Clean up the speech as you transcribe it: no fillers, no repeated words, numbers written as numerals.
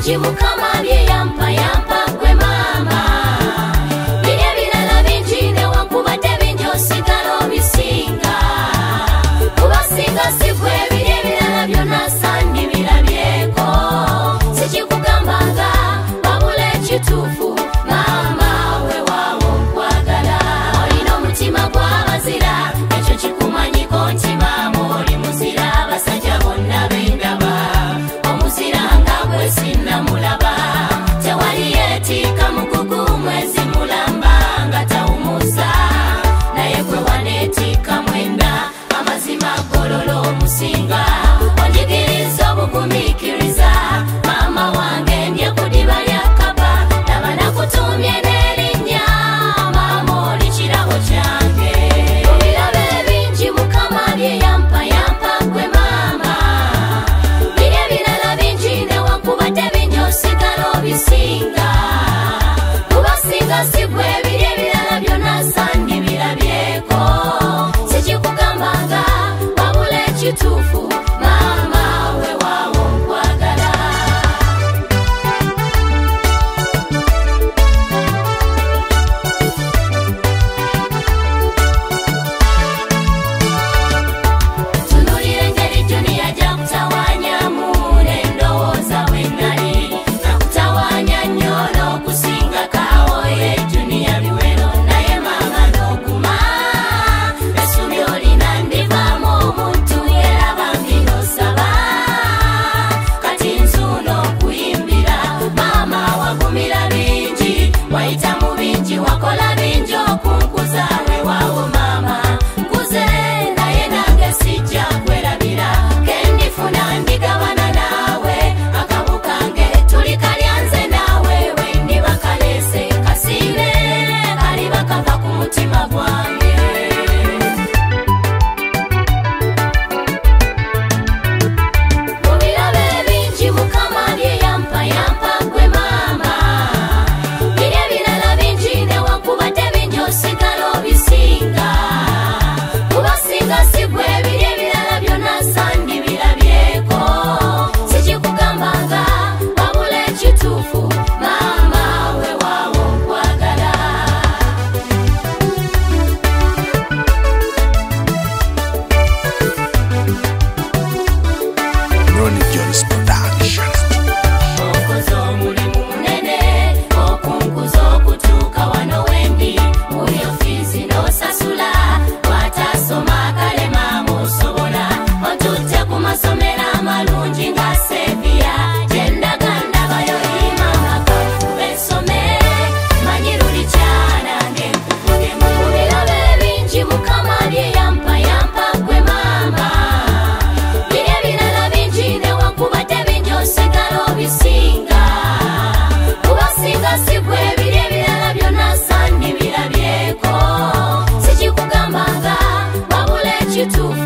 bingi mukama bye yampa gwe mama. Biri ebirala bingi newankubadde bingi osigala obisinga. Kubasinga si gwe biri ebirala byonna sandi birabyeko. Sikikugambanga wabula ekituufu mama weewaawo nkwagala. Olina omutima gw'abazira ekyo kikumanyiko nti maama oli muzira. Abasajja bonna bendaba omuzira nga gwe sinnamulaba. Tewali yeetiika mugugu mwezi mulamba nga tawumuza. Naye gwe waneetiika mwenda amazima gololo omusinga. Onjigiriza obugumiikiriza maama wange ndye ku ddiba lya kkapa. Laba nakutumye n'erinnya maama oli kirabo kyange. Ebirabo ebingi mukama bye yampa gwe maama. Biri ebirala bingi newankubadde bingi osigala obisinga. Kubasinga si gwe biri ebirala byonna sandi birabyeko. Sikikugambanga wabula ekituufu maama weewaawo nkwagala. Tunuulira engeri Junior gy'akutawaanyamu n'endowooza we nnali. Nakutawaanya nnyo n'okusinga kaawo ye Junior biwero. Naye maama n'oguma essuubi olina ndivaamu omuntu era bambi n'osaba. Kati nzuuno okuyimbira maama wagumira bingi. Wayita mu bingi wakola bingi okunkuza weewaawo maama. Nkuze naye nange sijja kwerabira. Kendifuna ndigabana naawe akabu kange tuli kalya nze naawe we ndiba kaleese. Kasiibe kaliba kava ku mutima gwange. Mu birabo ebingi mukama bye yampa gwe maama. Biri ebirala bingi newankubadde bingi osigala obisinga. Kubasinga si gwe biri ebirala byonna sandi birabyeko. Sikikugambanga wabula ekituufu maama weewaawo nkwagala. Ronnie Jones Production. Okoze omulimu munene okunkuza okutuuka wano wendi. Buli ofiisi n'osasula watasoma kale maama osobola. Otutte ku masomero amalungi nga Seviya gyendaga ndabayo maama kanfube ensome. Manyi luli kyanange nkuvugemu. Mu birabo ebingi mukama bye yampa gwe maama. Biri ebirala bingi newankubadde bingi osigala obisinga. Kubasinga si gwe biri ebirala byonna sandi birabyeko. Sikikugambanga wabula ekituufu